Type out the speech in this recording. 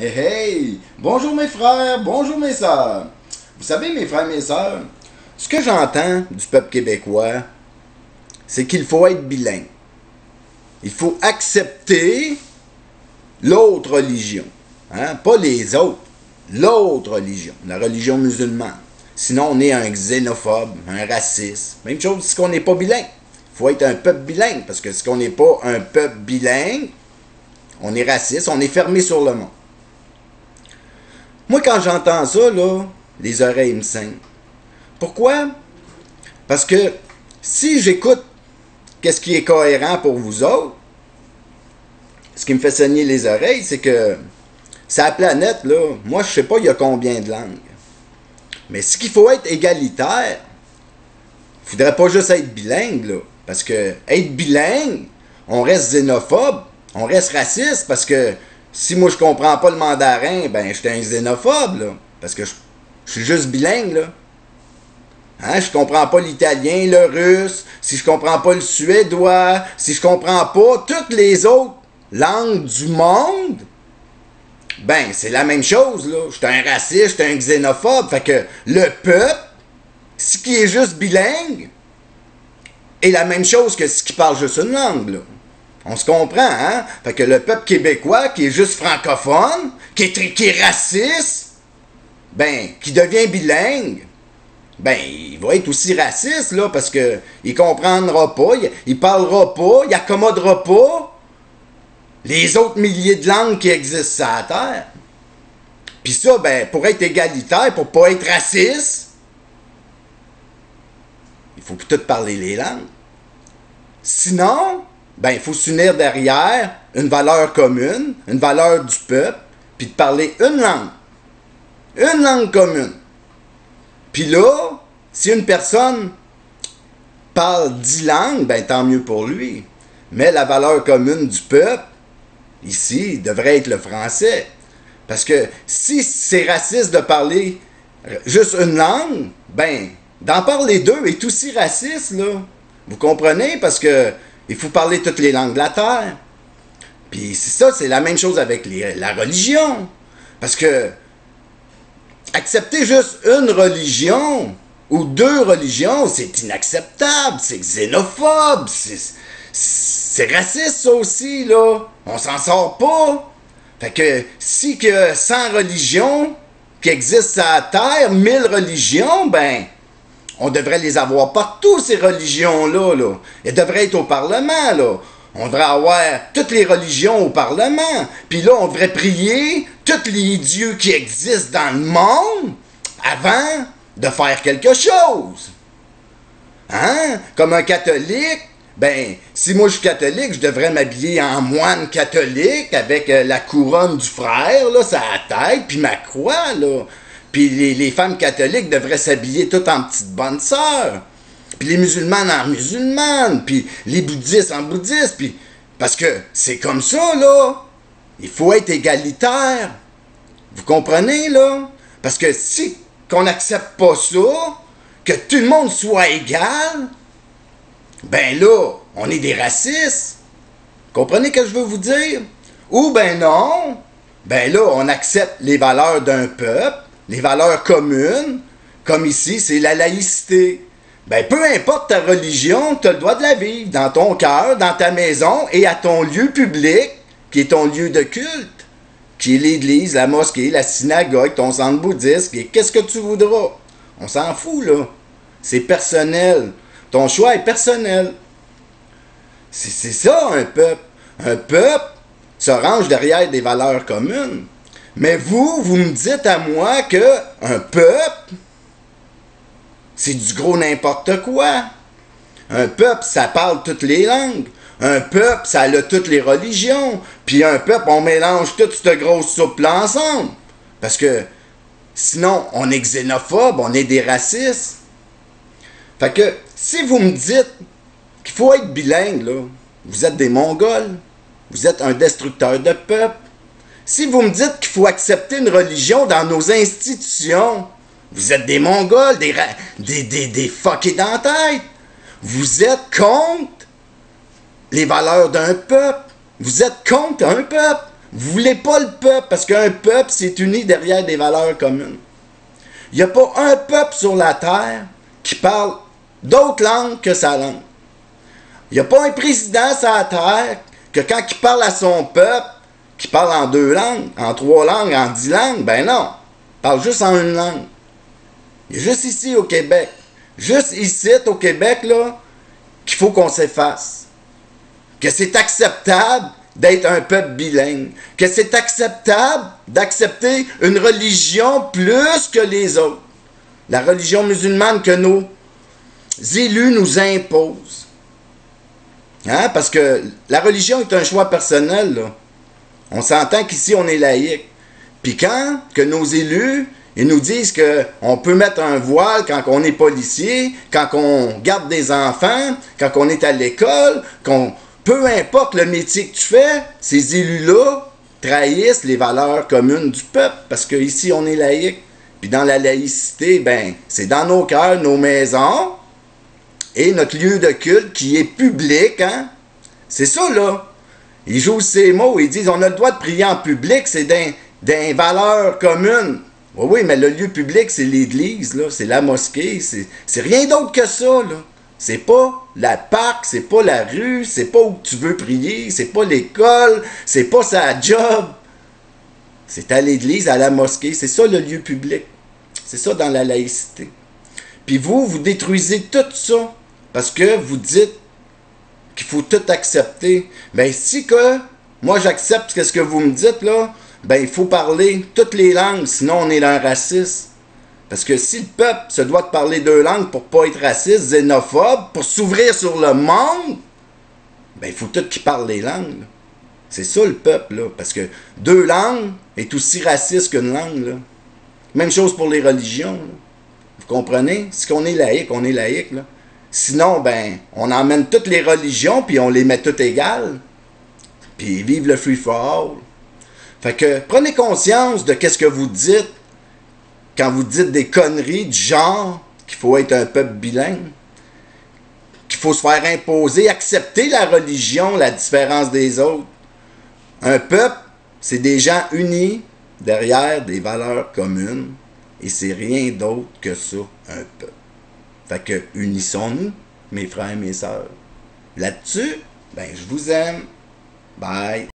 Hey hey! Bonjour mes frères, bonjour mes sœurs. Vous savez mes frères et mes sœurs, ce que j'entends du peuple québécois, c'est qu'il faut être bilingue. Il faut accepter l'autre religion. Hein? Pas les autres, l'autre religion, la religion musulmane. Sinon on est un xénophobe, un raciste. Même chose si on n'est pas bilingue. Il faut être un peuple bilingue, parce que si on n'est pas un peuple bilingue, on est raciste, on est fermé sur le monde. Moi, quand j'entends ça, là, les oreilles me saignent. Pourquoi? Parce que si j'écoute qu'est-ce qui est cohérent pour vous autres, ce qui me fait saigner les oreilles, c'est que sa planète, là, moi, je sais pas il y a combien de langues. Mais ce qu'il faut être égalitaire, il faudrait pas juste être bilingue, là. Parce que être bilingue, on reste xénophobe, on reste raciste, parce que si moi je comprends pas le mandarin, ben je suis un xénophobe, là. Parce que je suis juste bilingue, là. Hein? Je comprends pas l'italien, le russe, si je comprends pas le suédois, si je comprends pas toutes les autres langues du monde, ben c'est la même chose, là. Je suis un raciste, je suis un xénophobe. Fait que le peuple, ce qui est juste bilingue, est la même chose que ce qui parle juste une langue, là. On se comprend, hein? Fait que le peuple québécois, qui est juste francophone, qui est raciste, ben, qui devient bilingue, ben, il va être aussi raciste, là, parce que il comprendra pas, il parlera pas, il accommodera pas les autres milliers de langues qui existent sur la Terre. Puis ça, ben, pour être égalitaire, pour pas être raciste, il faut tout parler les langues. Sinon, ben, il faut s'unir derrière une valeur commune, une valeur du peuple, puis de parler une langue commune. Puis là, si une personne parle 10 langues, ben tant mieux pour lui. Mais la valeur commune du peuple, ici, devrait être le français. Parce que si c'est raciste de parler juste une langue, ben, d'en parler deux est aussi raciste, là. Vous comprenez? Parce que il faut parler toutes les langues de la terre. Puis c'est ça, c'est la même chose avec la religion. Parce que accepter juste une religion ou deux religions, c'est inacceptable, c'est xénophobe, c'est raciste ça aussi, là. On s'en sort pas. Fait que si que 100 religions qui existent sur la terre, 1000 religions, ben on devrait les avoir partout, ces religions-là. Là. Elles devraient être au Parlement. Là. On devrait avoir toutes les religions au Parlement. Puis là, on devrait prier tous les dieux qui existent dans le monde avant de faire quelque chose. Hein? Comme un catholique, ben, si moi je suis catholique, je devrais m'habiller en moine catholique avec la couronne du frère, là, sur la tête, puis ma croix, là. Puis les femmes catholiques devraient s'habiller toutes en petites bonnes sœurs. Puis les musulmanes en musulmanes. Puis les bouddhistes en bouddhistes. Puis parce que c'est comme ça, là. Il faut être égalitaire. Vous comprenez, là? Parce que si qu'on n'accepte pas ça, que tout le monde soit égal, ben là, on est des racistes. Comprenez ce que je veux vous dire? Ou ben non, ben là, on accepte les valeurs d'un peuple, les valeurs communes, comme ici, c'est la laïcité. Ben, peu importe ta religion, tu as le droit de la vivre dans ton cœur, dans ta maison et à ton lieu public, qui est ton lieu de culte, qui est l'église, la mosquée, la synagogue, ton centre bouddhiste, et qu'est-ce que tu voudras. On s'en fout, là. C'est personnel. Ton choix est personnel. C'est ça, un peuple. Un peuple se range derrière des valeurs communes. Mais vous me dites à moi que un peuple, c'est du gros n'importe quoi. Un peuple, ça parle toutes les langues. Un peuple, ça a toutes les religions. Puis un peuple, on mélange toute cette grosse soupe-là ensemble. Parce que sinon, on est xénophobe, on est des racistes. Fait que si vous me dites qu'il faut être bilingue, là, vous êtes des Mongols. Vous êtes un destructeur de peuple. Si vous me dites qu'il faut accepter une religion dans nos institutions, vous êtes des Mongols, des fuckés dans la tête. Vous êtes contre les valeurs d'un peuple. Vous êtes contre un peuple. Vous voulez pas le peuple, parce qu'un peuple s'est uni derrière des valeurs communes. Il n'y a pas un peuple sur la terre qui parle d'autres langues que sa langue. Il n'y a pas un président sur la terre que quand il parle à son peuple, qui parle en 2 langues, en 3 langues, en 10 langues, ben non. Il parle juste en une langue. Il y a juste ici au Québec, juste ici au Québec, là, qu'il faut qu'on s'efface. Que c'est acceptable d'être un peuple bilingue. Que c'est acceptable d'accepter une religion plus que les autres. La religion musulmane que nos élus nous imposent. Hein? Parce que la religion est un choix personnel, là. On s'entend qu'ici, on est laïque. Puis quand que nos élus, ils nous disent qu'on peut mettre un voile quand on est policier, quand on garde des enfants, quand on est à l'école, peu importe le métier que tu fais, ces élus-là trahissent les valeurs communes du peuple, parce qu'ici, on est laïque. Puis dans la laïcité, ben, c'est dans nos cœurs, nos maisons, et notre lieu de culte qui est public, hein? C'est ça, là. Ils jouent ces mots, ils disent on a le droit de prier en public, c'est des valeurs communes. Oui, oui, mais le lieu public, c'est l'église, là, c'est la mosquée, c'est rien d'autre que ça, là. C'est pas la parc, c'est pas la rue, c'est pas où tu veux prier, c'est pas l'école, c'est pas sa job. C'est à l'église, à la mosquée, c'est ça le lieu public. C'est ça dans la laïcité. Puis vous détruisez tout ça parce que vous dites qu'il faut tout accepter. Ben si que moi j'accepte ce que vous me dites là, ben il faut parler toutes les langues, sinon on est un raciste. Parce que si le peuple se doit de parler 2 langues pour pas être raciste, xénophobe, pour s'ouvrir sur le monde, ben il faut tout qu'il parle les langues. Là. C'est ça le peuple, là. Parce que 2 langues est aussi raciste qu'une langue, là. Même chose pour les religions, là. Vous comprenez? Si on est laïque, là. Sinon, ben, on emmène toutes les religions, puis on les met toutes égales. Puis vive le free for all. Fait que prenez conscience de qu'est-ce que vous dites quand vous dites des conneries du genre qu'il faut être un peuple bilingue, qu'il faut se faire imposer, accepter la religion, la différence des autres. Un peuple, c'est des gens unis derrière des valeurs communes, et c'est rien d'autre que ça, un peuple. Fait que unissons-nous, mes frères et mes sœurs. Là-dessus, ben je vous aime. Bye.